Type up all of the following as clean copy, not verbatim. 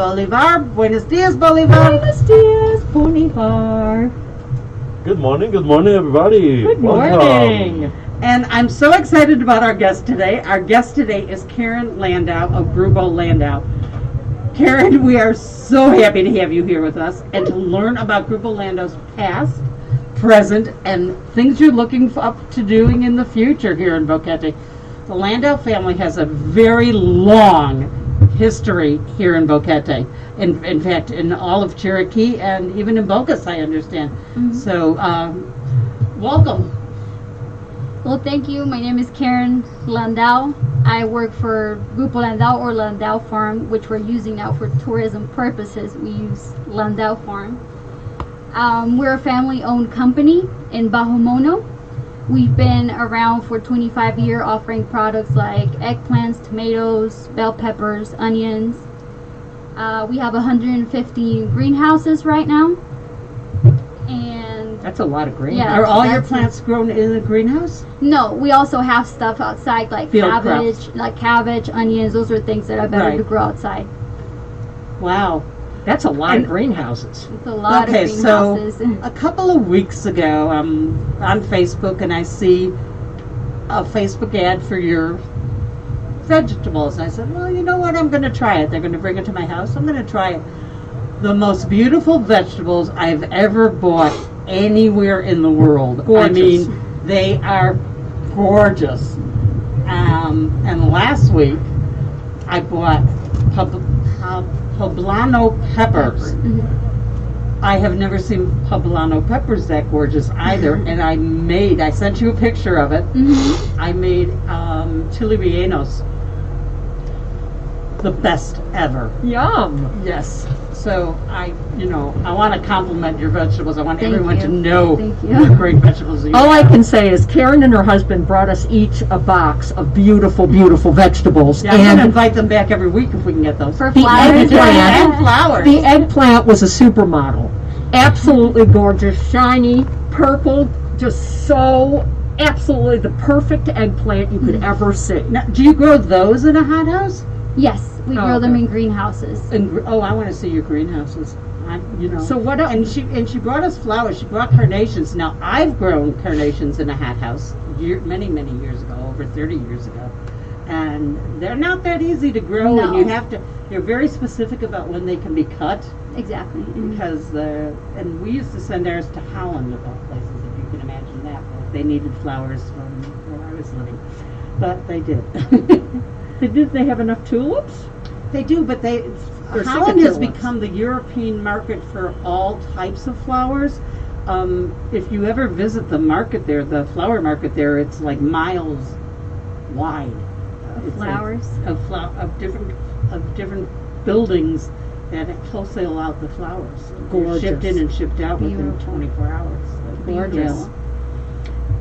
Bolivar. Buenos dias, Bolivar. Buenos dias, Bolivar. Good morning, everybody. Good Welcome. morning. And I'm so excited about our guest today. Our guest today is Karen Landau of Grupo Landau. Karen, we are so happy to have you here with us and to learn about Grupo Landau's past, present, and things you're looking up to doing in the future here in Boquete. The Landau family has a very long history here in Boquete. In fact, in all of Cherokee and even in Bocas, I understand. Mm-hmm. So, welcome. Well, thank you. My name is Karen Landau. I work for Grupo Landau or Landau Farm, which we're using now for tourism purposes. We use Landau Farm. We're a family-owned company in Bajomono. We've been around for 25 years offering products like eggplants, tomatoes, bell peppers, onions. We have 150 greenhouses right now. And That's a lot of green. Yeah. Are all your that's plants grown in the greenhouse? no, we also have stuff outside like Field cabbage, onions. Those are things that are better to Right. grow outside. Wow. That's a lot And- of greenhouses. It's a lot Okay, of so greenhouses. a couple of weeks ago, I'm on Facebook and I see a Facebook ad for your vegetables. And I said, well, you know what? I'm going to try it. They're going to bring it to my house. I'm going to try it. The most beautiful vegetables I've ever bought anywhere in the world. Gorgeous. I mean, they are gorgeous. And last week, I bought poblano peppers. Mhm. I have never seen poblano peppers that gorgeous either. And I sent you a picture of it. Mhm. I made chili rellenos. The best ever. Yum. Yes. So I want to compliment your vegetables. I want Thank everyone you. to know Thank you. the great vegetables you All I have. can say is Karen and her husband brought us each a box of beautiful, beautiful vegetables. Yeah, I'm going to and invite them back every week if we can get those. For the flowers. eggplant, And flowers. the eggplant was a supermodel. Absolutely gorgeous, shiny, purple, just so absolutely the perfect eggplant you could ever see. Now, do you grow those in a hothouse? Yes, we Oh, grow them okay. in greenhouses. I want to see your greenhouses. So what else? And she brought us flowers. She brought carnations. Now I've grown carnations in a hothouse many years ago, over 30 years ago, and they're not that easy to grow. No. And you're very specific about when they can be cut Exactly. because and we used to send ours to Holland of all places, if you can imagine that. But they needed flowers from where I was living, but they did. Did they have enough tulips? They do, but They're Holland has cicatrix. become the European market for all types of flowers. If you ever visit the market there, the flower market there, it's like miles wide. It's like Flowers. of different buildings that wholesale out the flowers. They're Gorgeous. shipped in and shipped out within Beautiful. 24 hours. Gorgeous.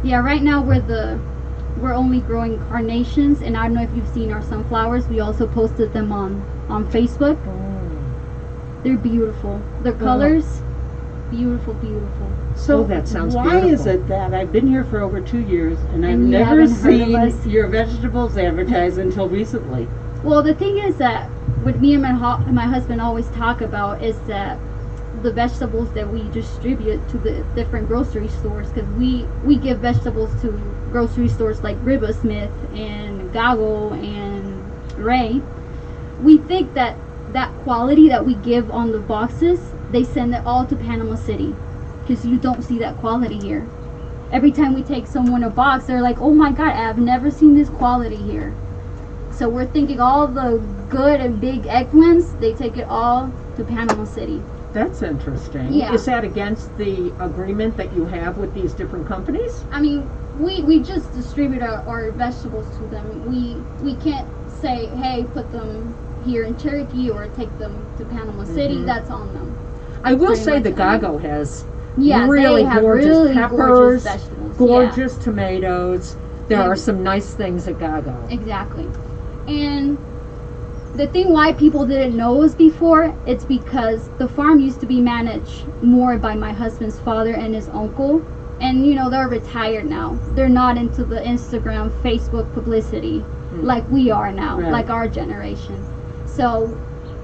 Yeah, right now we're only growing carnations, and I don't know if you've seen our sunflowers. We also posted them on Facebook. They're beautiful. Their colors, beautiful. So Oh, that sounds why is beautiful. it that I've been here for over 2 years and I've And you never haven't heard of seen us? your vegetables advertised until recently? Well, the thing is that what me and my husband always talk about is that the vegetables that we distribute to the different grocery stores, because we give vegetables to grocery stores like Riva Smith and Gago and Ray. We think that quality that we give on the boxes, they send it all to Panama City, because you don't see that quality here. Every time we take someone a box, they're like, oh my god, I've never seen this quality here. So we're thinking all the good and big eggplants, they take it all to Panama City. That's interesting. Yeah. Is that against the agreement that you have with these different companies? I mean, we just distribute our vegetables to them. We can't say, hey, put them here in Cherokee or take them to Panama City. Mhm. That's on them. I will Pretty say much, the Gago has Yeah, really they have gorgeous really peppers, gorgeous vegetables. gorgeous tomatoes. There Yeah. are some nice things at Gago. Yeah, exactly. And the thing why people didn't know us before, it's because the farm used to be managed more by my husband's father and his uncle. And they're retired now. They're not into the Instagram, Facebook publicity like we are now, Right. like our generation. So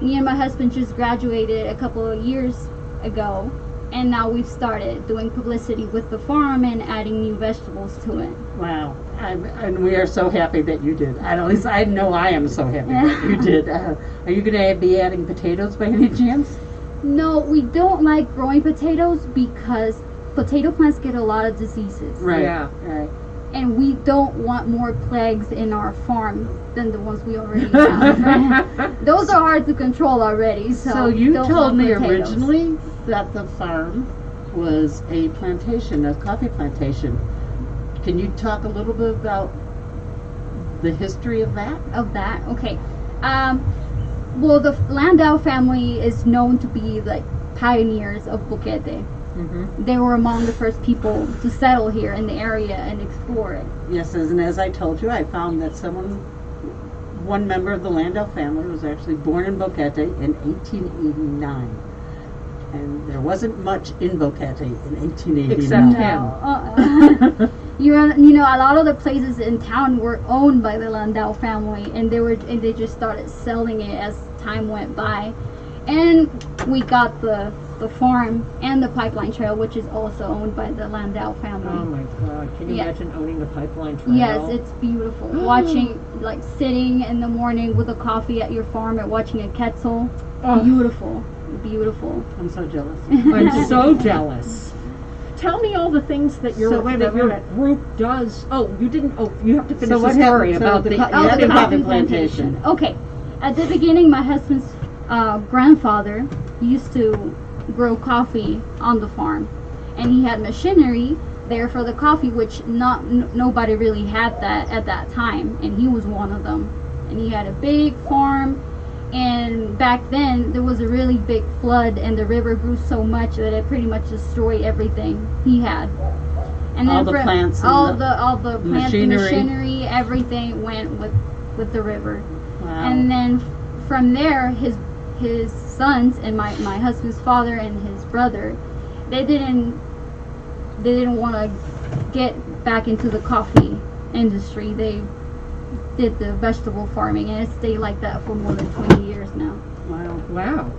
me and my husband just graduated a couple of years ago, and now we've started doing publicity with the farm and adding new vegetables to it. Wow. And we are so happy that you did. At least I know I am so happy that you did. Are you going to be adding potatoes by any chance? No, we don't like growing potatoes because potato plants get a lot of diseases. Right. Yeah. Right. And we don't want more plagues in our farm than the ones we already have. Those are hard to control already. So, you don't told want me potatoes. originally that the farm was a plantation, a coffee plantation. Can you talk a little bit about the history of that? Of that, okay. Well, the Landau family is known to be like pioneers of Boquete. Mm-hmm. They were among the first people to settle here in the area and explore it. Yes, and as I told you, I found that one member of the Landau family was actually born in Boquete in 1889. And there wasn't much in Boquete in 1889. Except him. You know, a lot of the places in town were owned by the Landau family, and they just started selling it as time went by. And we got the farm and the pipeline trail, which is also owned by the Landau family. Oh my God! Can you Yeah. imagine owning the pipeline trail? Yes, it's beautiful. Watching, like, sitting in the morning with a coffee at your farm and watching a quetzal. Oh. Beautiful. Beautiful. I'm so jealous. I'm so jealous. Tell me all the things that your So wait a minute, wait a minute. group does. Oh, you didn't. Oh, you have to finish So the what story happened? So about the the. co- Oh, Yeah, the the coffee coffee plantation. plantation. Okay. At the beginning, my husband's grandfather used to grow coffee on the farm, and he had machinery there for the coffee, which nobody really had that at that time, and he was one of them. And he had a big farm, and back then there was a really big flood, and the river grew so much that it pretty much destroyed everything he had. And All the plants and all the the plants, the machinery, everything went with the river. Wow. And then from there, his sons and my husband's father and his brother, they didn't want to get back into the coffee industry. They did the vegetable farming, and it stayed like that for more than 20 years now. Wow. Wow.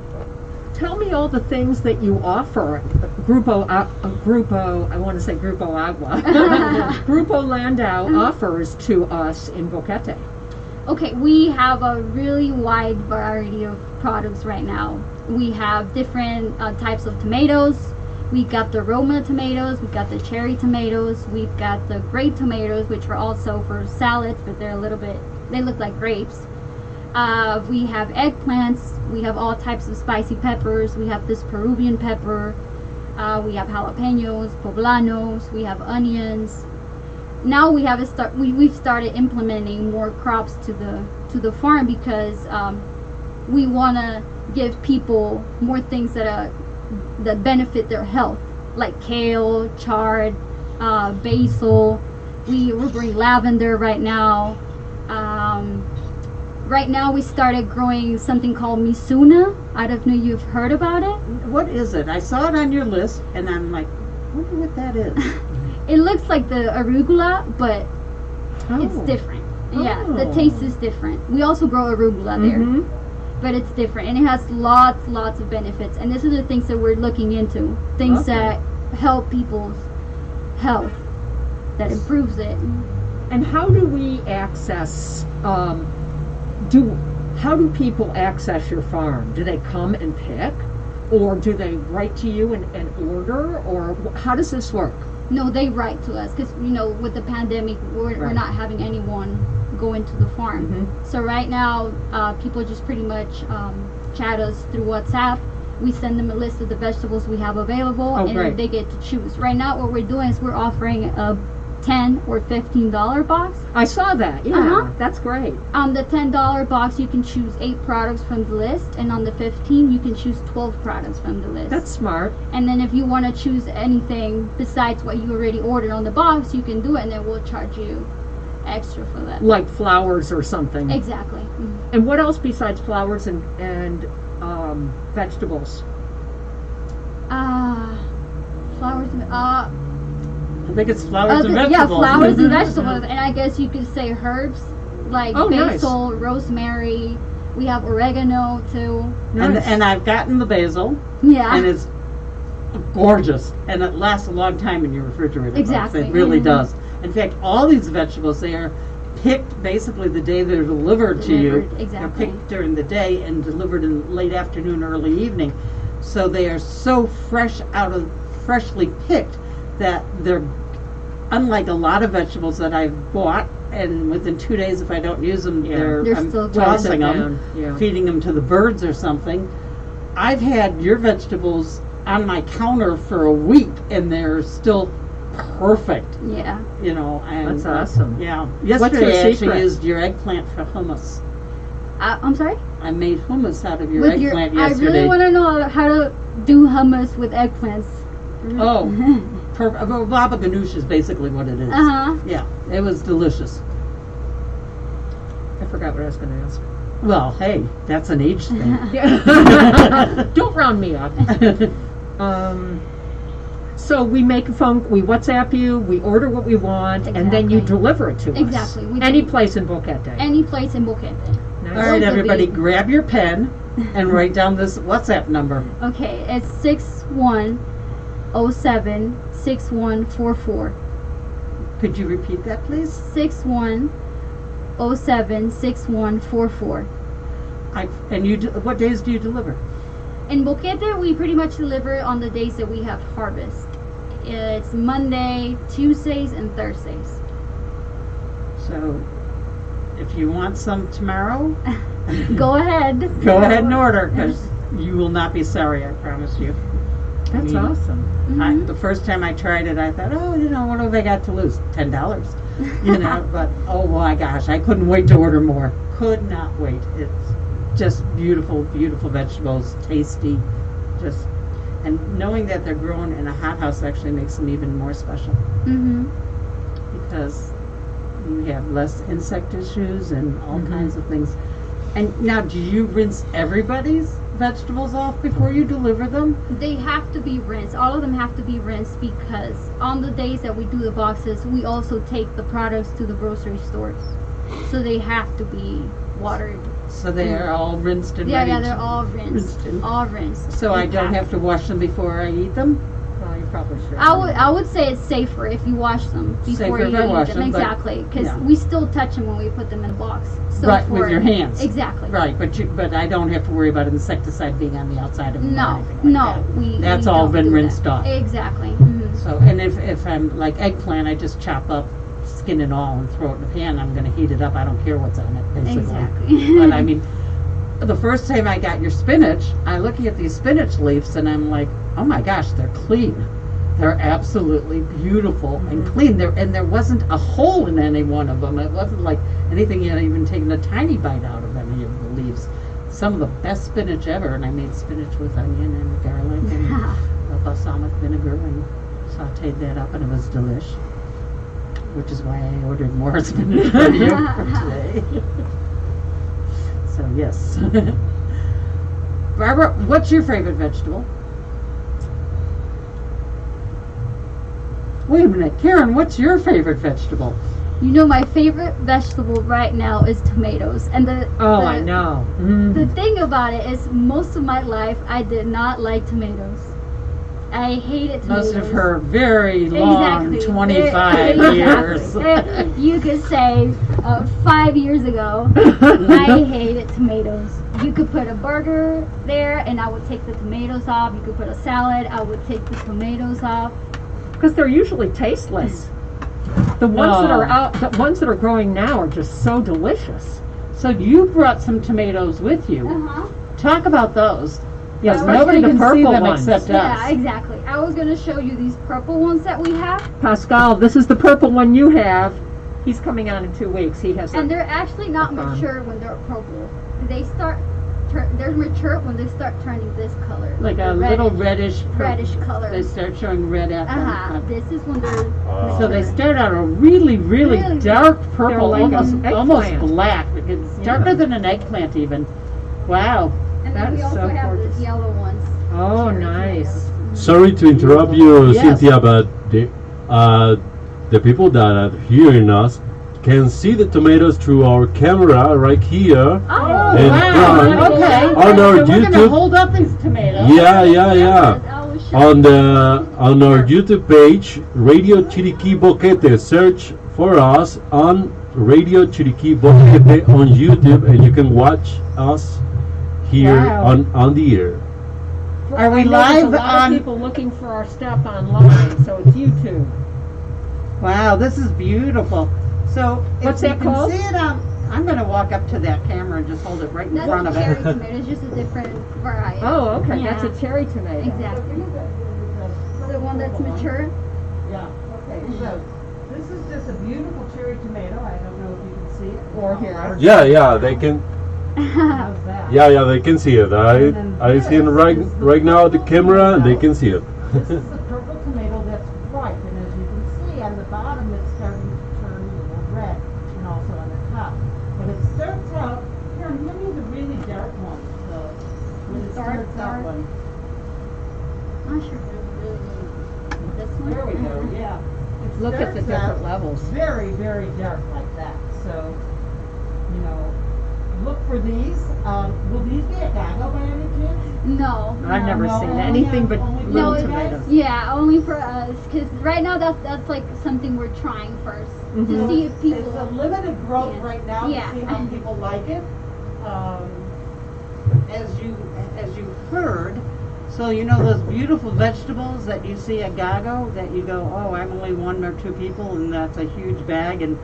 Tell me all the things that you offer. Grupo, I want to say Grupo Agua. Grupo Landau offers to us in Boquete. Okay, we have a really wide variety of products right now. We have different types of tomatoes. We got the Roma tomatoes, we got the cherry tomatoes, we've got the grape tomatoes, which are also for salads, but they're they look like grapes. We have eggplants, we have all types of spicy peppers, we have this Peruvian pepper, we have jalapenos, poblanos, we have onions. Now we have we've started implementing more crops to the farm because we want to give people more things that benefit their health, like kale, chard, basil. We're growing lavender right now. Right now we started growing something called misuna. I don't know if you've heard about it. What is it? I saw it on your list, and I'm like, I wonder what that is. It looks like the arugula, but Oh. it's different. Yeah, the Oh. taste is different. We also grow arugula there, Mhm. but it's different, and it has lots of benefits. And these are the things that we're looking into, things Okay. that help people's health, that improves it. And how do we access? How do people access your farm? Do they come and pick, or do they write to you and order, or how does this work? No, they write to us because with the pandemic, we're Right. not having anyone go into the farm. Mhm. So right now, people just pretty much chat us through WhatsApp. We send them a list of the vegetables we have available, Oh, and great. they get to choose. Right now, what we're doing is we're offering a $10 or $15 box. I saw that. Yeah, Uh-huh. that's great. On the $10 box, you can choose 8 products from the list, and on the 15, you can choose 12 products from the list. That's smart. And then if you want to choose anything besides what you already ordered on the box, you can do it, and then we'll charge you extra for that. Like flowers or something. Exactly. Mhm. And what else besides flowers and vegetables? Flowers. I think it's flowers and Yeah, vegetables. flowers and vegetables, and I guess you could say herbs like Oh, nice. basil, rosemary. We have oregano too. Nice. And I've gotten the basil, Yeah. and it's gorgeous, and it lasts a long time in your refrigerator. folks. Exactly. It really Mhm. does. In fact, all these vegetables, they are picked basically the day they're delivered to you. Delivered, exactly. They're picked during the day and delivered in late afternoon, early evening. So they are so freshly picked that they're unlike a lot of vegetables that I've bought, and within 2 days, if I don't use them, Yeah. They're I'm still good. tossing Down, them, yeah. feeding them to the birds or something. I've had your vegetables on my counter for a week, and they're still perfect. Yeah. You know, and That's awesome. Yeah. your Yesterday, I actually secret? used your eggplant for hummus. I'm sorry. I made hummus out of your With your, eggplant I yesterday. really want to know how to do hummus with eggplants. Oh, baba ganoush is basically what it is. Uh-huh. Yeah, it was delicious. I forgot what I was going to ask. Well, hey, that's an age thing. Don't round me up. So we make a phone, we WhatsApp you, we order what we want, and then you Exactly. deliver it to us. Exactly. We Any do. place in Boquete. Any place in Boquete. Nice. All right, Those would everybody, be- grab your pen and write down this WhatsApp number. Okay, it's 6107-6144. Could you repeat that, please? 6107-6144. And what days do you deliver? In Boquete, we pretty much deliver on the days that we have harvest. It's Monday, Tuesdays, and Thursdays. So, if you want some tomorrow, Go ahead. go ahead and order, because you will not be sorry, I promise you. That's awesome. Mhm. The first time I tried it, I thought, oh, what have I got to lose? $10. But oh my gosh, I couldn't wait to order more. Could not wait. It's just beautiful, beautiful vegetables, tasty, and knowing that they're grown in a hothouse actually makes them even more special, Mhm. because you have less insect issues and all Mhm. kinds of things. And now, do you rinse everybody's vegetables off before you deliver them? They have to be rinsed. All of them have to be rinsed because on the days that we do the boxes, we also take the products to the grocery stores. So they have to be watered. So they are all rinsed and Yeah, ready. yeah, they're all rinsed. Rinsed. All rinsed. So I You don't have to wash them before I eat them? Well, you probably should. I would say it's safer if you wash them Safer before if you I eat wash them. them, but- Exactly, because yeah. we still touch them when we put them in a box. So Right, for, with your hands. Exactly. Right, but I don't have to worry about insecticide being on the outside of them or No, anything like no, that. we. That's we all don't been do rinsed that. off. Exactly. Mhm. So, and if I'm like eggplant, I just chop up skin and all and throw it in the pan. I'm going to heat it up. I don't care what's on it, basically. Exactly. But I mean, the first time I got your spinach, I'm looking at these spinach leaves and I'm like, oh my gosh, they're clean. They're absolutely beautiful and clean. There wasn't a hole in any one of them. It wasn't like anything you had even taken a tiny bite out of any of the leaves. Some of the best spinach ever, and I made spinach with onion and garlic and balsamic vinegar and sauteed that up, and it was delish. Which is why I ordered more spinach for you for today. So yes. Barbara, what's your favorite vegetable? Wait a minute, Karen, what's your favorite vegetable? You know, my favorite vegetable right now is tomatoes, and Oh, I know. The thing about it is, most of my life I did not like tomatoes. I hated tomatoes. Most of her very long Exactly. 25 years. Exactly. You could say 5 years ago, I hated tomatoes. You could put a burger there, and I would take the tomatoes off. You could put a salad, I would take the tomatoes off. Because they're usually tasteless. The ones that are out, the ones that are growing now are just so delicious. So you brought some tomatoes with you. Uh-huh. Talk about those. Yes, Especially nobody the can see purple them ones. except Yeah, us. exactly. I was going to show you these purple ones that we have. Pascal, this is the purple one you have. He's coming on in 2 weeks. He has. And they're actually not Fun. mature when they're purple. They start, they're mature when they start turning this color. Like the a little reddish purple. reddish color. They start showing red at them. Uh-huh. This is when they're So they mature. start out a really, really Really dark purple, like almost, an almost eggplant. black. It's darker than an eggplant even. Wow. And That then we is also so have gorgeous. these yellow ones. Oh, Cherry nice. tomatoes. Sorry to interrupt you, Yes. Cynthia, but the people that are hearing us can see the tomatoes through our camera right here. Oh, And wow. Okay. on So our we're gonna YouTube. hold up these tomatoes. Yeah. I will show On our YouTube page, Radio Chiriquí Boquete. Search for us on Radio Chiriquí Boquete on YouTube, and you can watch us here Wow. on the air. Are we I know there's live a lot on- of people looking for our stuff online, so it's YouTube. Wow, this is beautiful. So What's if that you can called? see it on, I'm going to walk up to that camera and just hold it right in That's front of a cherry it. tomato. It's just a different variety. Oh, okay, Yeah. that's a cherry tomato. Exactly. The one that's mature. Yeah. Okay. So this is just a beautiful cherry tomato. I don't know if you can see it Or here. Yeah, they can. How's that? Yeah, they can see it. I see it right now at the camera, and they can see it. This is the purple tomato that's ripe, and as you can see on the bottom, it's starting to turn a little red, and also on the top. When it starts out, here, give me the really dark one. When it Dark, starts out dark. one. Not sure. This one. There we go. Yeah. It Look at the starts out different levels. very, very dark like that. So, you know, look for these. Will these be a gago by any chance? No. I've never No, seen only anything but only little for you tomatoes. guys? Yeah, only for us. Cause right now that's like something we're trying first to Mhm. see if It's people. a limited growth Yeah. right now Yeah. to see how people like it. As you heard, so you know those beautiful vegetables that you see at Gago that you go, oh, I'm only one or two people and that's a huge bag and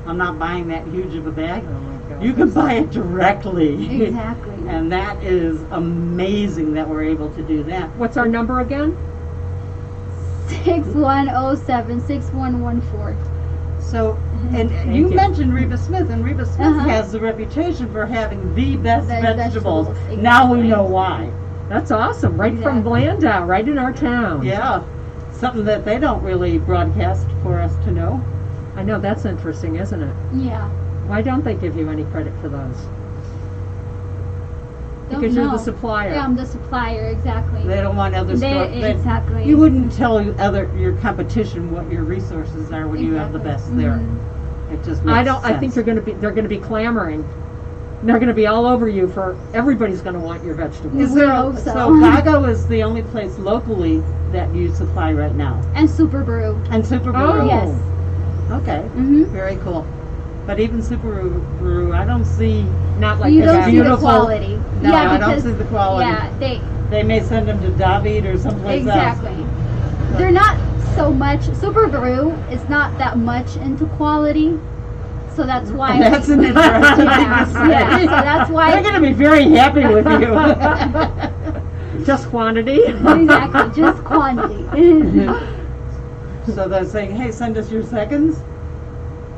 I'm not buying that huge of a bag. Oh my God. You can buy it directly. Exactly. And that is amazing that we're able to do that. What's our number again? 6107-6114. So, and Thank you you. mentioned Reba Smith, and Reba Smith Uh-huh. has the reputation for having the best Best vegetables. vegetables, Now we exactly. know why. That's awesome. Right from Exactly. Landau, right in our town. Yeah, something that they don't really broadcast for us to know. I know, that's interesting, isn't it? Yeah. Why don't they give you any credit for those? Don't Because you're the know. supplier. Yeah, I'm the supplier. Exactly. They don't want other stores. Exactly. You wouldn't tell your competition what your resources are when you have the best there. Mhm. It just makes I don't. I think sense. they're going to be clamoring. They're going to be all over you for. Everybody's going to want your vegetables. Is We there hope so so. Gago is the only place locally that you supply right now, And Super Brew. and Super Brew. Oh. Yes. Okay. Mhm. Very cool. But even Super Brew, I don't see. Not like You the don't guy- see the beautiful. quality. No, yeah, I don't because, see the quality. Yeah, They may send them to David or someplace exactly. else. They're not so much. Super Brew is not that much into quality, so that's why. That's an interesting thing to say. Yeah, so that's why. They're going to be very happy with you. Just quantity. Exactly, just quantity. So they're saying, hey, send us your seconds?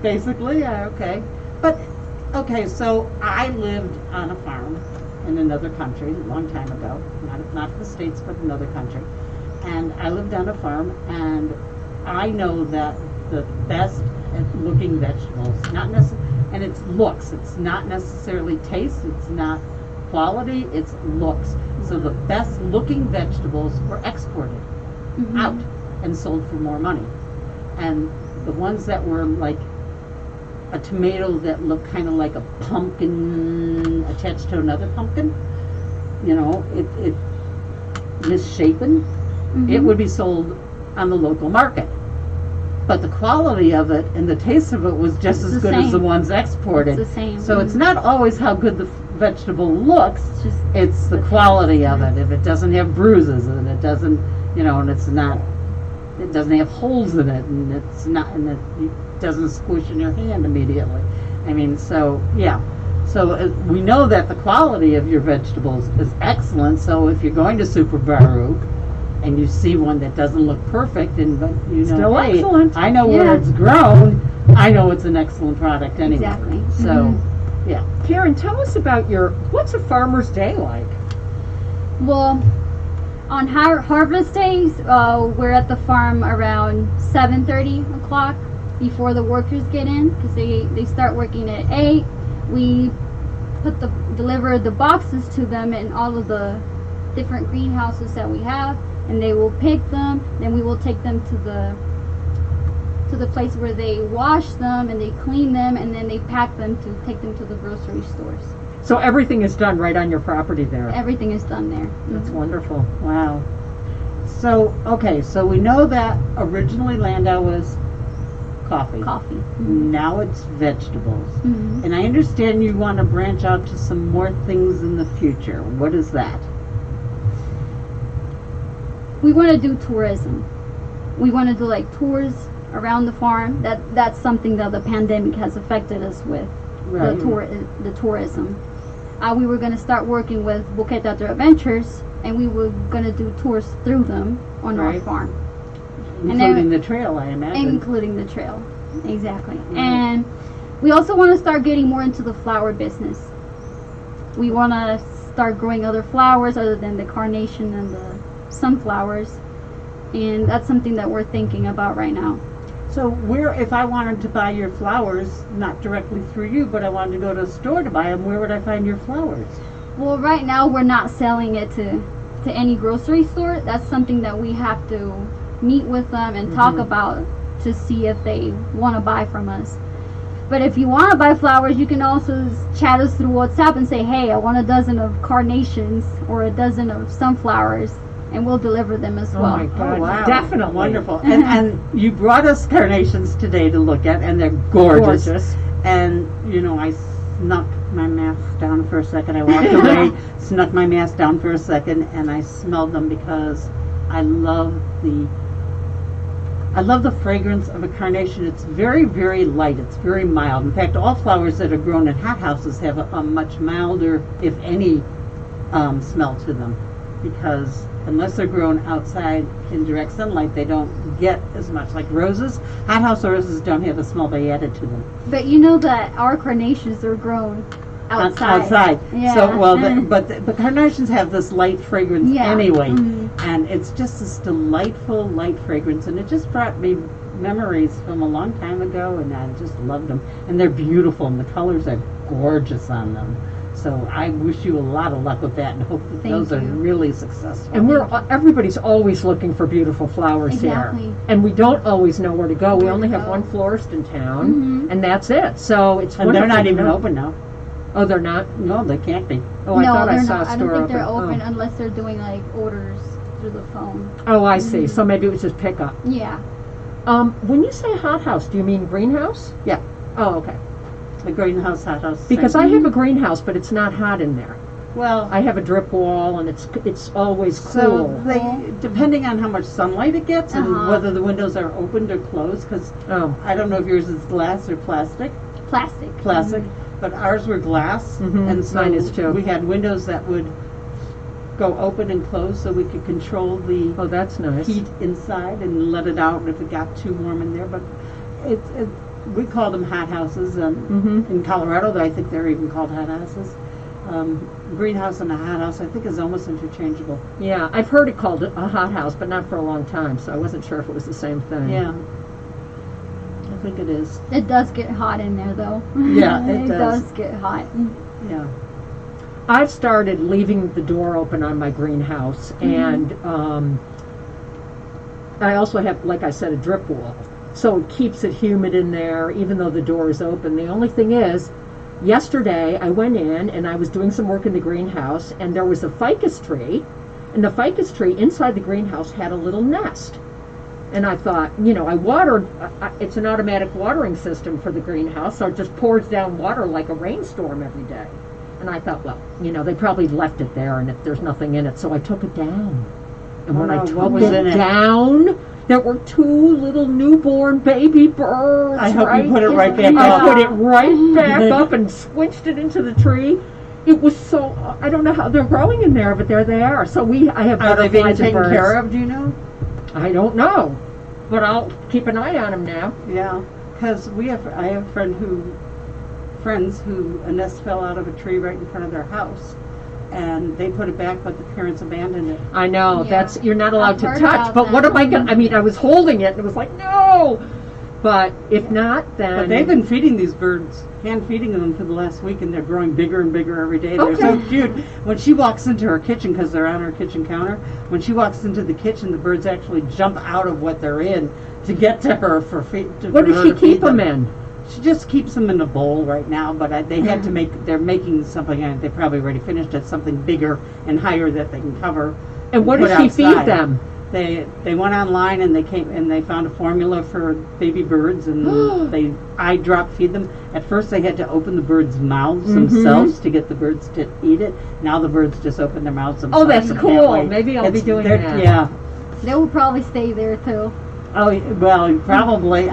Basically, yeah, okay. But, okay, so I lived on a farm in another country a long time ago. Not the States, but another country. And I lived on a farm, and I know that the best looking vegetables, not necessarily, and it's looks, it's not necessarily taste, it's not quality, it's looks. So the best looking vegetables were exported Mhm. out and sold for more money. And the ones that were like a tomato that looked kind of like a pumpkin attached to another pumpkin, you know, it misshapen, it Mhm. would be sold on the local market. But the quality of it and the taste of it was just It's as the good as the same. ones exported. It's the same. So it's not always how good the vegetable looks, It's just it's the quality of it. If it doesn't have bruises and it doesn't, you know, and it's not, it doesn't have holes in it and it's not, and it doesn't squish in your hand immediately. I mean, so, yeah. So we know that the quality of your vegetables is excellent. So if you're going to Super Baruch and you see one that doesn't look perfect, and but you know, Still hey, excellent. I know where Yeah. it's grown. I know it's an excellent product anyway. Exactly. So, Mhm. yeah. Karen, tell us about what's a farmer's day like? Well, on harvest days, we're at the farm around 7:30 o'clock before the workers get in, because they start working at 8. We deliver the boxes to them in all of the different greenhouses that we have, and they will pick them. Then we will take them to the to the place where they wash them and they clean them, and then they pack them to take them to the grocery stores. So everything is done right on your property there. Everything is done there. That's wonderful. Wow. So, okay, so we know that originally Landau was coffee. Coffee. Now it's vegetables. Mhm. And I understand you want to branch out to some more things in the future. What is that? We want to do tourism. We want to do like tours around the farm. That's something that the pandemic has affected us with. Right. The tourism. We were going to start working with Bouquet Outdoor Adventures, and we were going to do tours through them on our Right. farm, Including the trail, I imagine. including the trail. Exactly. And we also want to start getting more into the flower business. We want to start growing other flowers other than the carnation and the sunflowers, and that's something that we're thinking about right now. So where, if I wanted to buy your flowers, not directly through you, but I wanted to go to a store to buy them, where would I find your flowers? Well, right now we're not selling it to any grocery store. That's something that we have to meet with them and talk about to see if they want to buy from us. But if you want to buy flowers, you can also chat us through WhatsApp and say, hey, I want a dozen of carnations or a dozen of sunflowers, and we'll deliver them as Oh well. my God. Oh, wow. Definitely. Wonderful. And you brought us carnations today to look at, and they're gorgeous. Gorgeous. And, you know, I snuck my mask down for a second. I walked away, snuck my mask down for a second, and I smelled them because I love the fragrance of a carnation. It's very, very light. It's very mild. In fact, all flowers that are grown in hothouses have a much milder, if any, smell to them, because unless they're grown outside in direct sunlight, they don't get as much. Like roses, hothouse roses don't have a smell they added to them. But you know that our carnations are grown outside. Yeah. So, well, but the carnations have this light fragrance Yeah. anyway, Mhm. and it's just this delightful light fragrance, and it just brought me memories from a long time ago, and I just loved them. And they're beautiful, and the colors are gorgeous on them. So I wish you a lot of luck with that, and hope that Thank those are you. really successful. And everybody's always looking for beautiful flowers Exactly. here. And we don't always know where to go. We Where only to have go. one florist in town, Mhm. and that's it. So it's And they're wonderful not to even know. open now. Oh, they're not? No, they can't be. Oh, I no, thought I they're saw not. a I store don't think they're open. open unless they're doing like orders through the phone. Oh, I see. So maybe it was just pickup. Yeah. When you say hothouse, do you mean greenhouse? Yeah, Oh, okay. the greenhouse, hothouse. Because same. I have a greenhouse, but it's not hot in there. Well, I have a drip wall, and it's always so cool. they, depending on how much sunlight it gets and Uh-huh. whether the windows are opened or closed, because Oh. I don't know if yours is glass or plastic, Plastic. but ours were glass, Mhm, and so mine is too. we had windows that would go open and close, so we could control the Oh, that's nice. heat inside and let it out if it got too warm in there. But we call them hot houses. Mhm. In Colorado, I think they're even called hot houses. Greenhouse and a hot house, I think, is almost interchangeable. Yeah, I've heard it called a hothouse, but not for a long time, so I wasn't sure if it was the same thing. Yeah, I think it is. It does get hot in there though. Yeah, it it does. does get hot. Yeah. I've started leaving the door open on my greenhouse, and I also have, like I said, a drip wall. So it keeps it humid in there, even though the door is open. The only thing is, yesterday I went in and I was doing some work in the greenhouse, and there was a ficus tree, and the ficus tree inside the greenhouse had a little nest. And I thought, I watered, it's an automatic watering system for the greenhouse, so it just pours down water like a rainstorm every day. And I thought, well, they probably left it there and there's nothing in it, so I took it down. And when I Oh, took what was in it it? down, there were 2 little newborn baby birds. I hope you put it right back I up. put it right back up and swinched it into the tree. It was so, I don't know how they're growing in there, but there they are. So I have Are they being butterflies and taken birds. care of, do you know? I don't know, but I'll keep an eye on them now. Yeah, because I have friends who a nest fell out of a tree right in front of their house, and they put it back, but the parents abandoned it. I know, Yeah. you're not allowed I've to heard touch, about but what that. am I going to, I was holding it and it was like, no! But if not, then But they've been feeding these birds, hand feeding them for the last week, and they're growing bigger and bigger every day. They're so Okay. cute. When she walks into her kitchen, because they're on her kitchen counter, when she walks into the kitchen, the birds actually jump out of what they're in to get to her for feed. What does she keep them in? She just keeps them in a bowl right now, but they had to make. They're making something. They probably already finished it. Something bigger and higher that they can cover. And what put does she feed outside. them? They went online and they found a formula for baby birds, and they eye drop feed them. At first they had to open the birds' mouths themselves to get the birds to eat it. Now the birds just open their mouths themselves. Oh, that's and cool. can't wait. Maybe I'll be doing they're- that. Yeah. They will probably stay there too. Oh well, probably.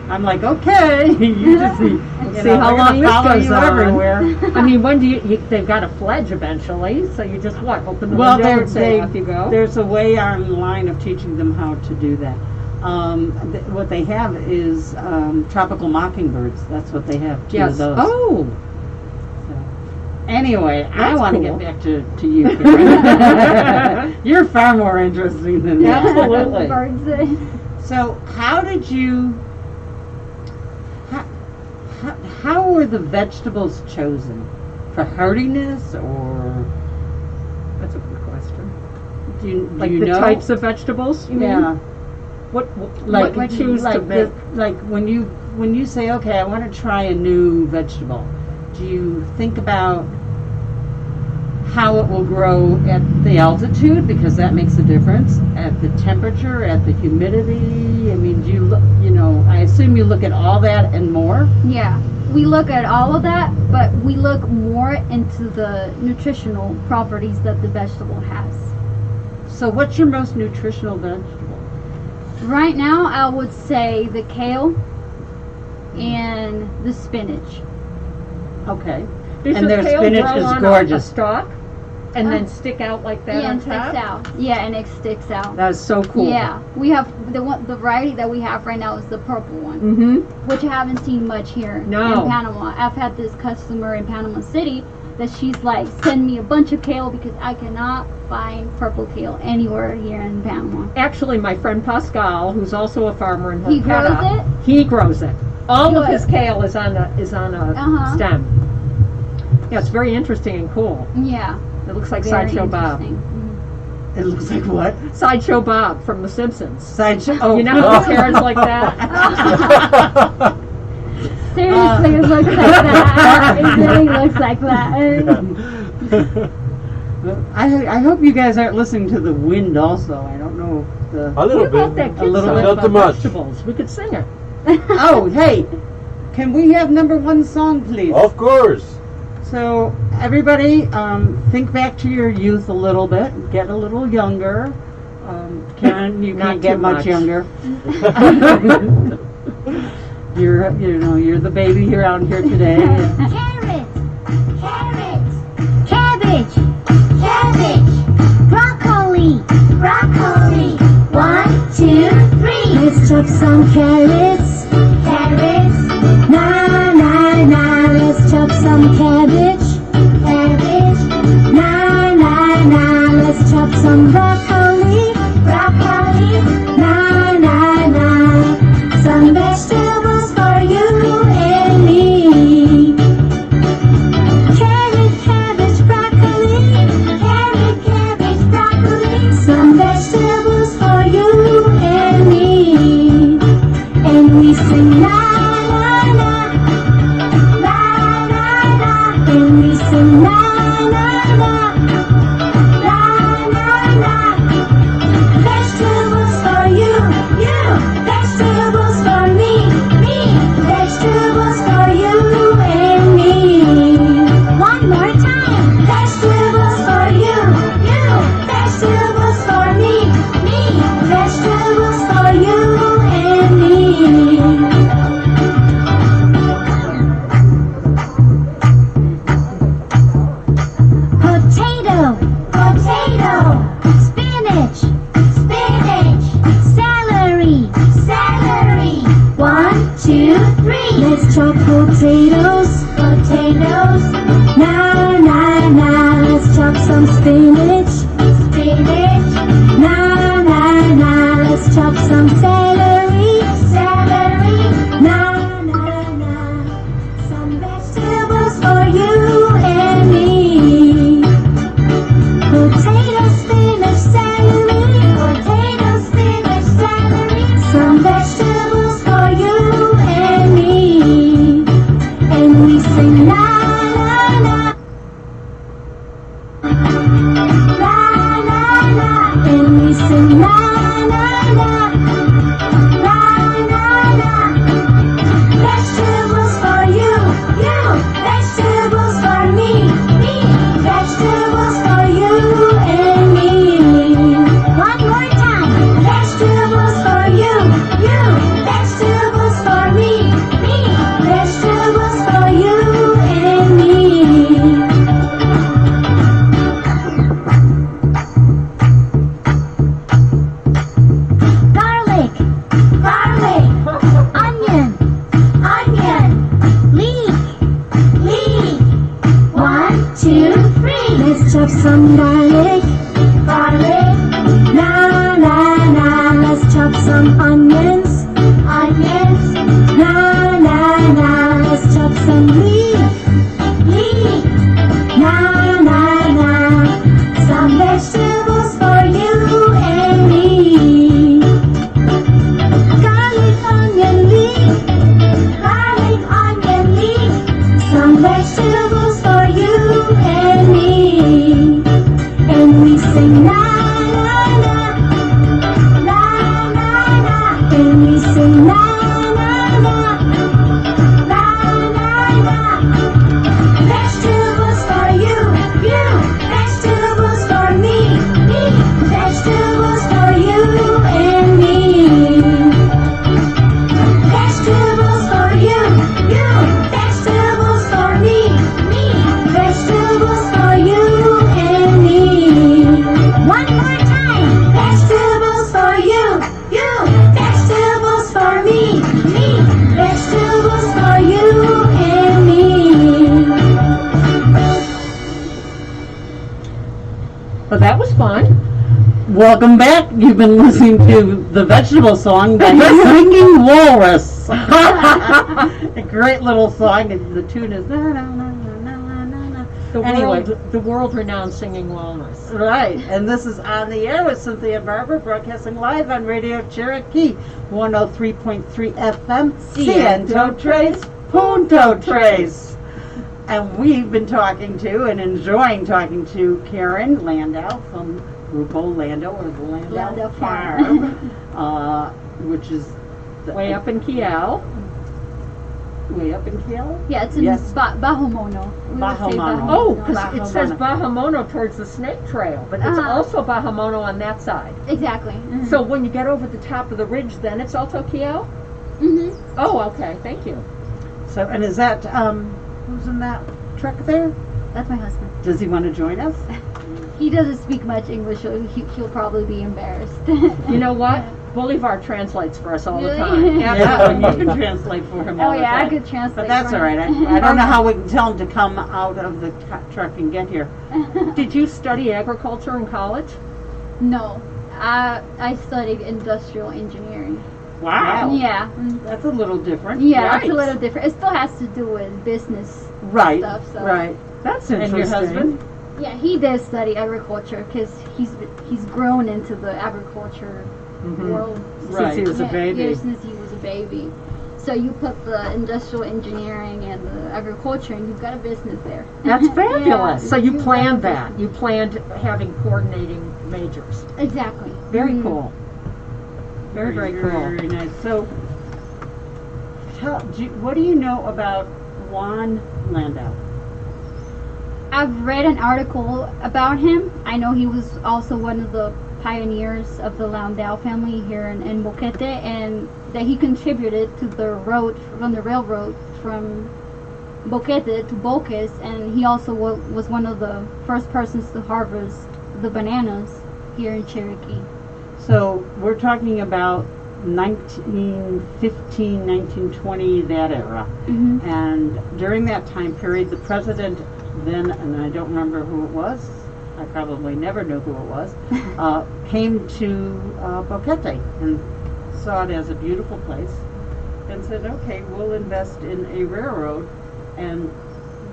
I'm like, okay, you just see how long this goes on. everywhere. I mean, when do they've got to fledge eventually, so you just open the Well, window and say, off you go? there's a way online of teaching them how to do that. What they have is tropical mockingbirds. That's what they have. Two Yes. of those. Oh, Anyway, I That's want to cool. get back to you, Karen. You're far more interesting than me. Absolutely. Birds. So, how did you? How were the vegetables chosen? For hardiness, or that's a good question. do you Like you the know? types of vegetables, you mean? Yeah. What Like what you choose like to make? like when you say, okay, I want to try a new vegetable, do you think about how it will grow at the altitude, because that makes a difference, at the temperature, at the humidity? I mean, do you look, I assume you look at all that and more? Yeah, we look at all of that, but we look more into the nutritional properties that the vegetable has. So what's your most nutritional vegetable? Right now, I would say the kale and the spinach. Okay. Does And the their kale spinach grow is on gorgeous. A stalk and Uh, then stick out like that Yeah, on and sticks top? out. Yeah, and it sticks out. That is so cool. Yeah, we have the variety that we have right now is the purple one, Mm-hmm. which I haven't seen much here No. in Panama. I've had this customer in Panama City that she's like, send me a bunch of kale because I cannot find purple kale anywhere here in Panama. Actually, my friend Pascal, who's also a farmer in He grows Horchata, it? he grows it. All of Good. his kale is on a Uh-huh. stem. Yeah, it's very interesting and cool. Yeah. It looks like Very Sideshow Bob. interesting. It looks like what? Sideshow Bob from The Simpsons. Sideshow. Oh, You know how his hair is like that? Seriously, it looks like that. It really looks like that. I hope you guys aren't listening to the wind also. I don't know if the... A little What about bit. that kid little song bit. Not about too much. vegetables? We could sing it. Oh, hey, can we have number one song, please? Of course. So, everybody, think back to your youth a little bit. Get a little younger. Karen, you Not can't get too much much. younger. You're the baby around here today. Carrots, carrots, cabbage, cabbage, broccoli, broccoli. 1, 2, 3. Let's chop some carrots, carrots. Na na na. Let's chop some cabbage, cabbage. Na na na. Let's chop some broccoli, broccoli. Na na na. Some vegetables for you and me. Carrot, cabbage, broccoli. Carrot, cabbage, broccoli. Some vegetables for you and me. And we sing la la la, la la la. And we sing la la la, la la la. Vegetables for you, you. Vegetables for me, me. Vegetables for you and me. One more time. Vegetables for you, you. Vegetables for me, me. Vegetables for you and me. Potato, potato. Spinach, spinach. Celery, celery. 1, 2, 3. Let's chop potatoes, potatoes. Na na na. Let's chop some spinach, spinach. Na na na. Let's chop some celery, celery. we sing la la la, la la la. And we sing la la la, la la la. Vegetables for you, you. Vegetables for me, me. Vegetables for you and me. Vegetables for you, you. Vegetables for me, me. Vegetables for you and me. One more time. Vegetables for you, you. Vegetables for me, me. Vegetables for you and me. But that was fun. Welcome back. You've been listening to the vegetable song, The Singing Walrus. A great little song, and the tune is na na na na na na na. Anyway, The world-renowned singing walrus. right, and this is On the Air with Cynthia and Barbara, broadcasting live on Radio Cherokee, 103.3 FM, Ciento Tres Punto Tres. And we've been talking to and enjoying talking to Karen Landau from Grupo Landau, or the Landau Landau Farm, which is Way up in Kiel. way up in Kiel. Yeah, it's in Yes. Bahamono. We would say Bahamono. Oh, Bahamono. because it says Bahamono towards the Snake Trail, but it's Uh-huh. also Bahamono on that side. Exactly. Mhm. So when you get over the top of the ridge, then it's also Kiel? Mhm. Oh, okay. Thank you. So, and is that, who's in that truck there? That's my husband. Does he want to join us? He doesn't speak much English, so he'll probably be embarrassed. You know what? Bolivar translates for us all the Really? time. Yeah, and you can translate for him all Oh the yeah, I time. could translate. But that's for all right. him. I don't know how we can tell him to come out of the truck and get here. Did you study agriculture in college? No, I studied industrial engineering. Wow. Yeah, That's a little different. yeah, it's Right. a little different. It still has to do with business Right. stuff. So. Right. That's And interesting. your husband? Yeah, he did study agriculture because he's grown into the agriculture world Right. Since he was a yeah, baby. yeah, since he was a baby. So you put the industrial engineering and the agriculture, and you've got a business there. That's fabulous. Yeah, So you you've planned got a that. You planned having coordinating majors. business. Exactly. Very Mhm. cool. Very, very cool. Very nice. So, what do you know about Juan Landau? I've read an article about him. I know he was also one of the pioneers of the Landau family here in Boquete, and that he contributed to the road from the railroad from Boquete to Boques, and he also was one of the first persons to harvest the bananas here in Cherokee. So, we're talking about 1915, 1920, that era. Mm-hmm. And during that time period, the president then, and I don't remember who it was, I probably never knew who it was, came to Boquete and saw it as a beautiful place and said, okay, we'll invest in a railroad. And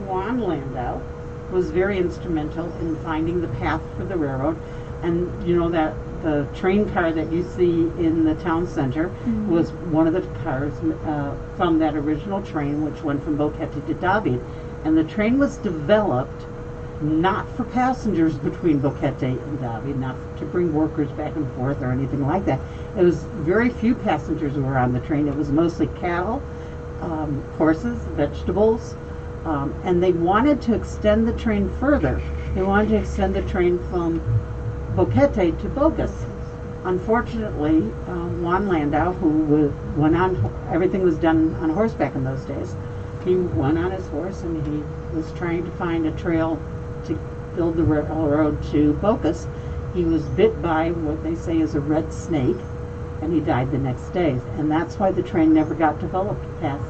Juan Landau was very instrumental in finding the path for the railroad. And you know that the train car that you see in the town center was one of the cars from that original train, which went from Boquete to David. And the train was developed not for passengers between Boquete and David, not to bring workers back and forth or anything like that. It was very few passengers who were on the train. It was mostly cattle, horses, vegetables, and they wanted to extend the train further. They wanted to extend the train from Boquete to Bogus. Unfortunately, Juan Landau, who went on, everything was done on horseback in those days. He went on his horse and he was trying to find a trail to build the railroad to Bogus. He was bit by what they say is a red snake, and he died the next day. And that's why the train never got developed past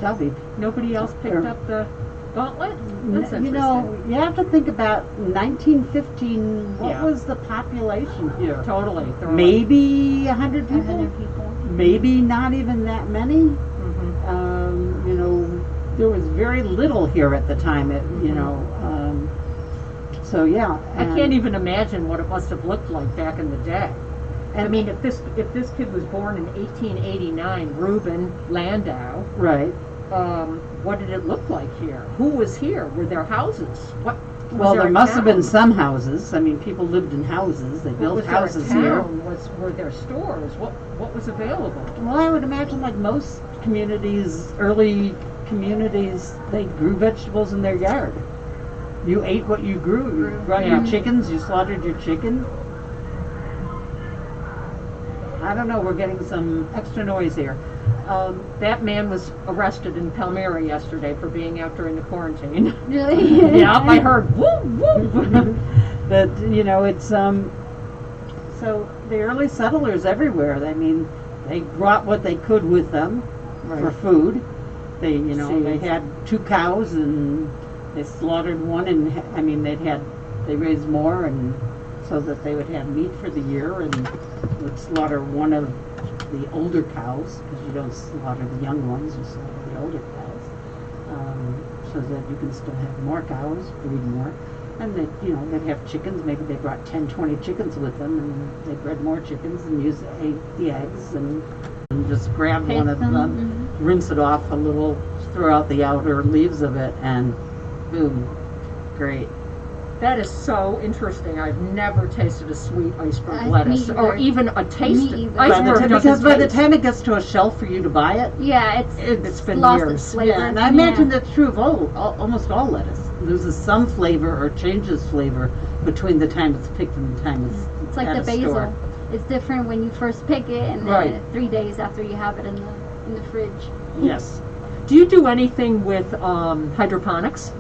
David. Nobody else picked up the gauntlet? That's You interesting. know, you have to think about 1915. What Yeah. was the population here? Totally. Maybe 100 people. 100 people. Maybe not even that many. Mhm. You know, there was very little here at the time. So yeah. I can't even imagine what it must have looked like back in the day. I mean, if this kid was born in 1889, Reuben Landau, Right. what did it look like here? Who was here? Were there houses? What? Well, there there a must have been town? some houses. I mean, people lived in houses. They built Was there a houses here. town? Were there stores? What was available? Well, I would imagine like most communities, early communities, they grew vegetables in their yard. You ate what you grew. You brought your chickens, you slaughtered your chicken. I don't know, we're getting some extra noise here. That man was arrested in Palmyra yesterday for being out during the quarantine. Really? Yeah, I heard whoop whoop. But, you know, it's, so the early settlers everywhere, I mean, they brought what they could with them for food. They, you know, they had 2 cows and they slaughtered one and, I mean, they raised more and so that they would have meat for the year and would slaughter one of the older cows, because you don't slaughter the young ones, you slaughter the older cows, so that you can still have more cows, breed more. And that, you know, they'd have chickens, maybe they brought 10, 20 chickens with them, and they bred more chickens and ate the eggs and just grab one of them, rinse it off a little, throw out the outer leaves of it, and boom, great. That is so interesting. I've never tasted a sweet iceberg Me lettuce, or either. even a taste. Me either. Iceberg Because by the taste. time it gets to a shelf for you to buy it, Yeah, It's been lost years. its flavor. yeah, and I imagine that's true of almost all lettuce. Loses some flavor or changes flavor between the time it's picked and the time It's like at the a basil. store. It's different when you first pick it, and then Right. 3 days after you have it in the fridge. Yes. Do you do anything with hydroponics?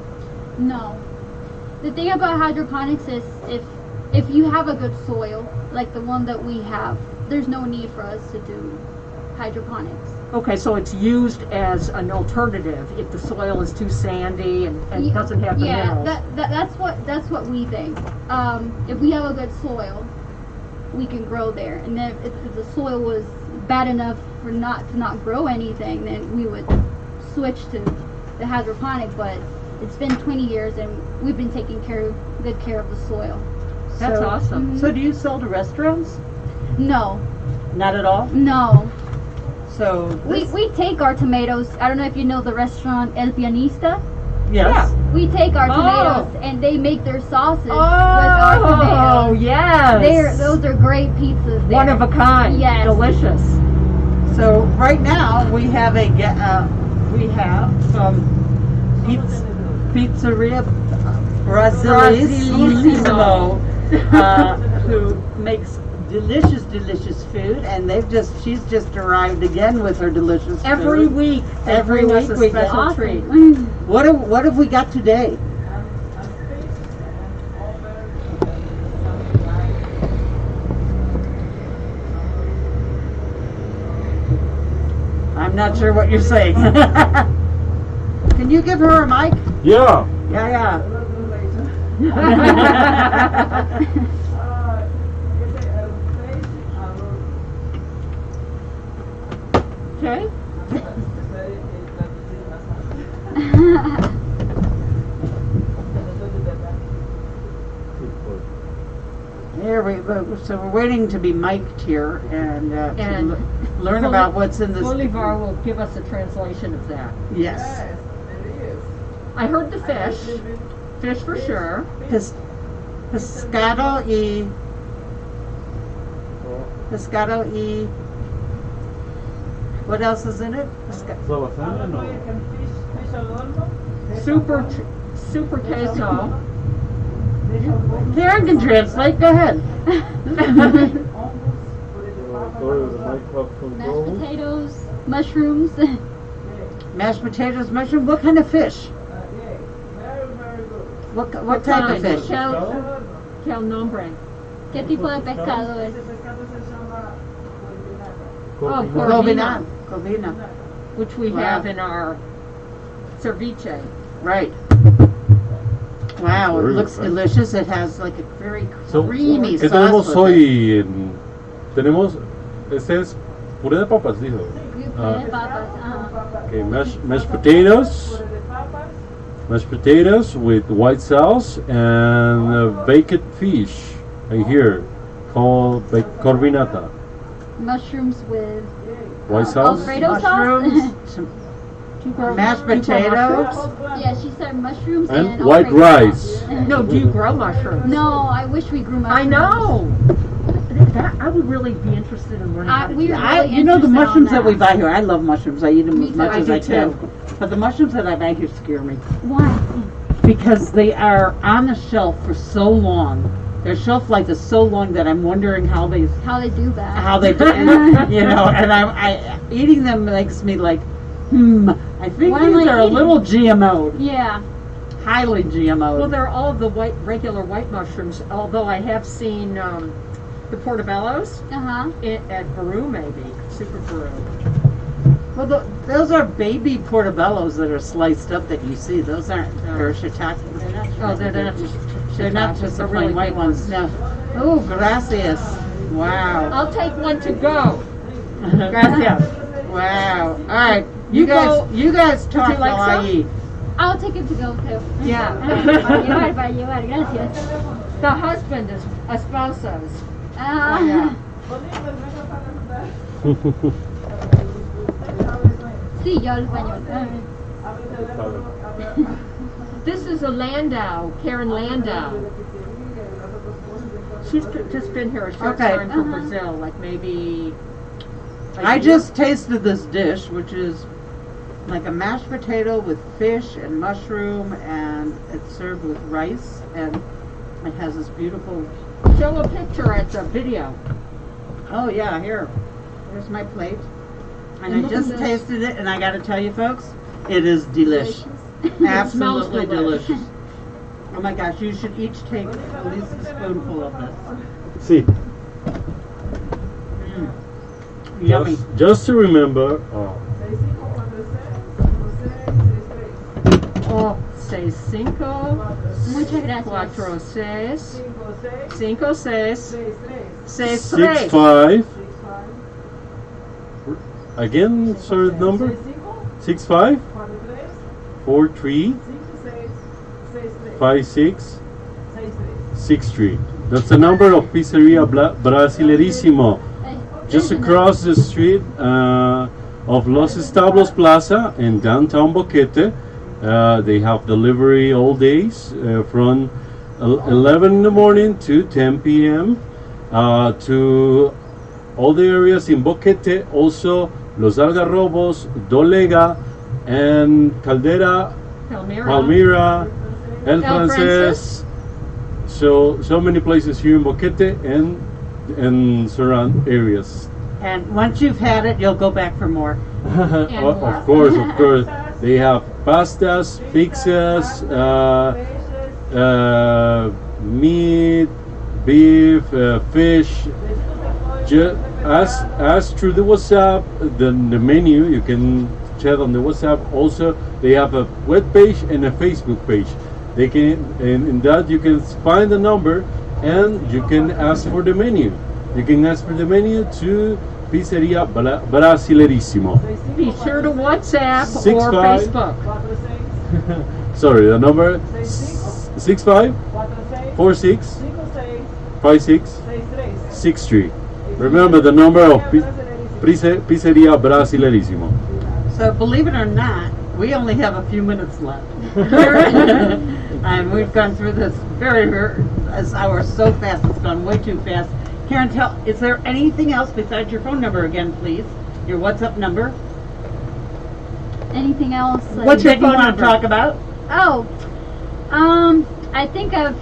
No. The thing about hydroponics is if you have a good soil, like the one that we have, there's no need for us to do hydroponics. Okay, so it's used as an alternative if the soil is too sandy and doesn't have the Yeah, minerals. that's what we think. If we have a good soil, we can grow there. And then if the soil was bad enough for to not grow anything, then we would switch to the hydroponic. But it's been 20 years, and we've been taking good care of the soil. That's So- awesome. So do you sell to restaurants? No, Not at all? no. So this, We take our tomatoes. I don't know if you know the restaurant El Pianista. yes. We take our Oh. tomatoes, and they make their sauces with our tomatoes. Oh, yes. Those are great pizzas. There. One of a kind. Yes. Delicious. So right now we have Pizzeria Brasilissimo, who makes delicious food, and she's just arrived again with her delicious Every food. week. They Every bring us week a we special get- treat. What have we got today? I'm not sure what you're saying. Can you give her a mic? Yeah. Yeah. Okay. Here we go. So we're waiting to be mic'd here and And to learn about what's in this. Bolivar will give us a translation of that. Yes. I heard the fish. Fish for sure. Pescado y. What else is in it? Super queso. Karen can translate. Go ahead. Mashed potatoes, mushrooms. Mashed potatoes, mushroom. What kind of fish? What type of fish? ¿Qué nombre? ¿Qué tipo de pescado es? Oh, Corvina. corvina, which we Wow. have in our ceviche. Right. Wow, it Very looks good. delicious. It has like a very So, creamy ¿qué sauce. tenemos with it. hoy? Tenemos, este es puré de papas, dijo. Puré de papas. Okay, mashed potatoes. Mashed potatoes with white sauce and baked fish. Right here, called corvinata. Mushrooms with White sauce. Alfredo Mushrooms, sauce. Do you grow Mashed do you grow potatoes. mushrooms? Yeah, she said mushrooms And and white Alfredo. rice. No, do you grow mushrooms? No, I wish we grew mushrooms. I know. That I would really be interested in learning how to we do are that. You know the interested on mushrooms that we that. buy here. I love mushrooms. I eat them Me as too. much I as do I can. too. But the mushrooms that I buy here scare me Why? because they are on the shelf for so long. Their shelf life is so long that I'm wondering how they How they do that? do it, you know. And I eating them makes me like, I think What am these I are a eating? little GMO'd, Yeah. highly GMO'd. Well, they're all the regular white mushrooms. Although I have seen the portobellos Uh-huh. at Peru, maybe Super Peru. Well, those are baby portobellos that are sliced up that you see. Those aren't, they're shiitake. Oh, they're not just They're not just the they're plain really white big ones. No. Oh, gracias. Wow. I'll take one to go. Gracias. Wow. All right. You go- You guys talk you like while I some? eat. I'll take it to go too. Yeah. Para llevar, gracias. The husband is esposos. Ah. Oh, yeah. Sí, yo hablo español. This is a Landau, Karen Landau. She's just been here a short Okay. time from Brazil, like maybe. a I year. just tasted this dish, which is like a mashed potato with fish and mushroom, and it's served with rice, and it has this beautiful. Show a picture at the video. Oh yeah, here's my plate, and And I look just at this. tasted it, and I got to tell you, folks, it is delicious. Absolutely delicious. delicious. Oh my gosh, you should each take at least a spoonful of this. See, Yummy. just to remember, Oh, 6-5, Muchas gracias. 4-6, 5-6, 6-3. 6-5. Again, sorry, the number? 6-5, 4-3, 5-6, 6-3. That's the number of Pizzeria Brasilerísimo. Just across the street of Los Establos Plaza in downtown Boquete. They have delivery all days from 11 in the morning to 10 p.m. To all the areas in Boquete, also Los Algarrobos, Dolega, and Caldera, Palmira, El Francés. So many places here in Boquete and surround areas. And once you've had it, you'll go back for more. Of course. They have pastas, pizzas, meat, beef, fish. As through the WhatsApp, the menu you can chat on the WhatsApp. Also, they have a web page and a Facebook page. They can, and in that you can find the number and you can ask for the menu. You can ask for the menu to Pizzeria Brasilerísimo. Be sure to WhatsApp 6-5. or Facebook. Sorry, the number 6-5 4-6 5-6 6-3. Remember the number of Pizzeria Brasilerísimo. So believe it or not, we only have a few minutes left. And we've gone through this this hour so fast, it's gone way too fast. Karen, is there anything else besides your phone number again, please? Your WhatsApp number? Anything else? Like, What's your phone phone want number? to talk about? Oh, I think I've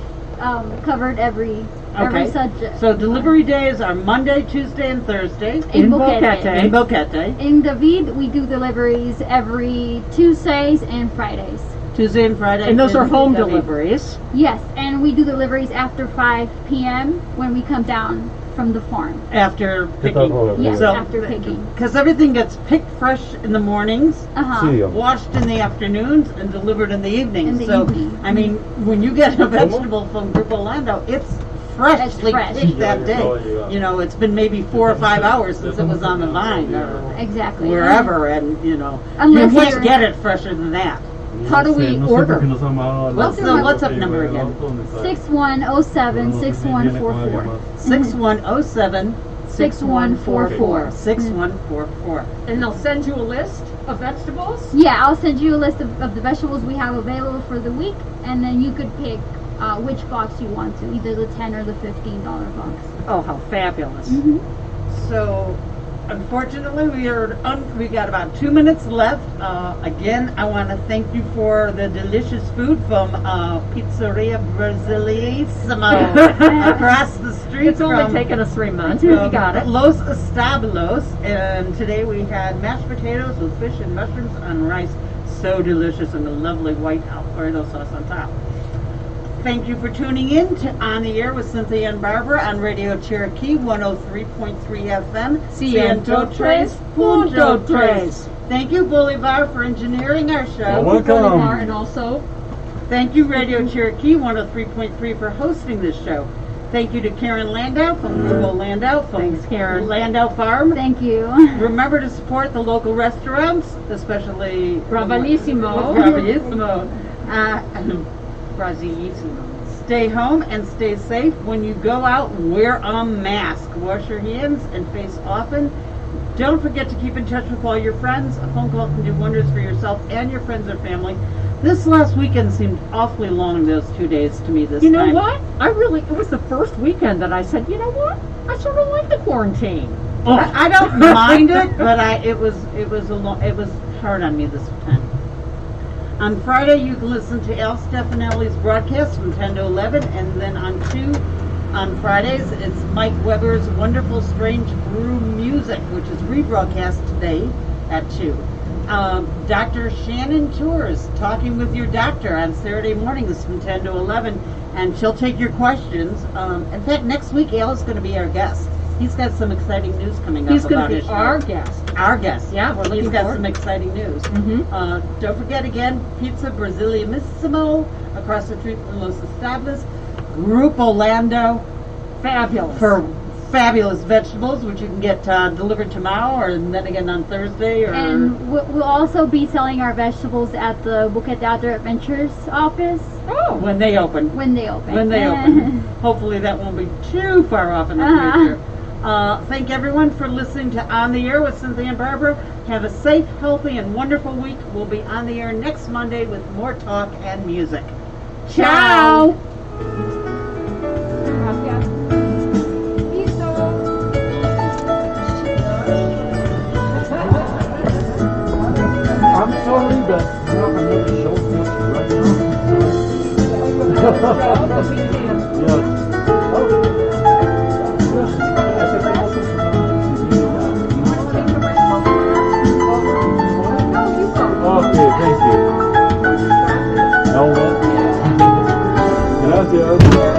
covered every subject. So delivery days are Monday, Tuesday, and Thursday In in Boquete. Boquete. In David, we do deliveries every Tuesdays and Fridays. Tuesday and Friday. And those in are home David. deliveries. Yes, and we do deliveries after 5 p.m. when we come down from the farm. After picking. Yes, So- after picking. Because everything gets picked fresh in the mornings, Uh-huh. washed in the afternoons, and delivered in the evenings. In the So, evening. I mean, when you get a vegetable from Grupo Lando, it's freshly fresh. picked that day. You know, it's been maybe 4 or 5 hours since it was on the vine or Exactly. wherever, and you know, Unless you wouldn't you're- get it fresher than that. How do we order? What's the WhatsApp number again? 6107-6144. 6107 6144. 6144. And they'll send you a list of vegetables? Yeah, I'll send you a list of the vegetables we have available for the week, and then you could pick which box you want to, either the $10 or the $15 box. Oh, how fabulous. So, unfortunately, we got about 2 minutes left. Again, I want to thank you for the delicious food from Pizzeria Brasilissimo across the street. It's only from taken us 3 months. You got it. Los Establos, and today we had mashed potatoes with fish and mushrooms on rice. So delicious, and a lovely white Alfredo sauce on top. Thank you for tuning in to On the Air with Cynthia and Barbara on Radio Cherokee 103.3 FM. Ciento tres punto tres. Thank you, Bolivar, for engineering our show. You're welcome. Bolivar, and also Thank you, Radio Cherokee 103.3, for hosting this show. Thank you to Karen Landau from Grupo Landau from Thanks, Karen. Landau Farm. Thank you. Remember to support the local restaurants, especially Bravissimo. Bravissimo. Brazilissimo. Stay home and stay safe. When you go out, wear a mask. Wash your hands and face often. Don't forget to keep in touch with all your friends. A phone call can do wonders for yourself and your friends or family. This last weekend seemed awfully long, those 2 days to me this You time. know what? It was the first weekend that I said, you know what? I sort of like the quarantine. I don't mind it, but it was hard on me this time. On Friday, you can listen to Al Stefanelli's broadcast from 10 to 11, and then on Fridays, it's Mike Weber's Wonderful Strange Brew Music, which is rebroadcast today at 2. Dr. Shannon Tours, Talking with Your Doctor, on Saturday mornings from 10 to 11, and she'll take your questions. In fact, next week, Al is going to be our guest. He's got some exciting news coming up. He's going about to be his show. our guest. Our guest. Yeah, we're He's looking got forward. some exciting news. Mm-hmm. Don't forget again, Pizza Brasilissimo across the street from Los Establos. Grupo Landau Fabulous. for fabulous vegetables, which you can get delivered tomorrow, or then again on Thursday. Or And we'll also be selling our vegetables at the Bouquet Teatro Adventures office when they open. when they open. When they open. Hopefully that won't be too far off in the future. Thank everyone for listening to On the Air with Cynthia and Barbara. Have a safe, healthy, and wonderful week. We'll be on the air next Monday with more talk and music. Ciao. I'm sorry that I'm not going to show this right now. Yes. Okay, thank you. Now what? Gracias.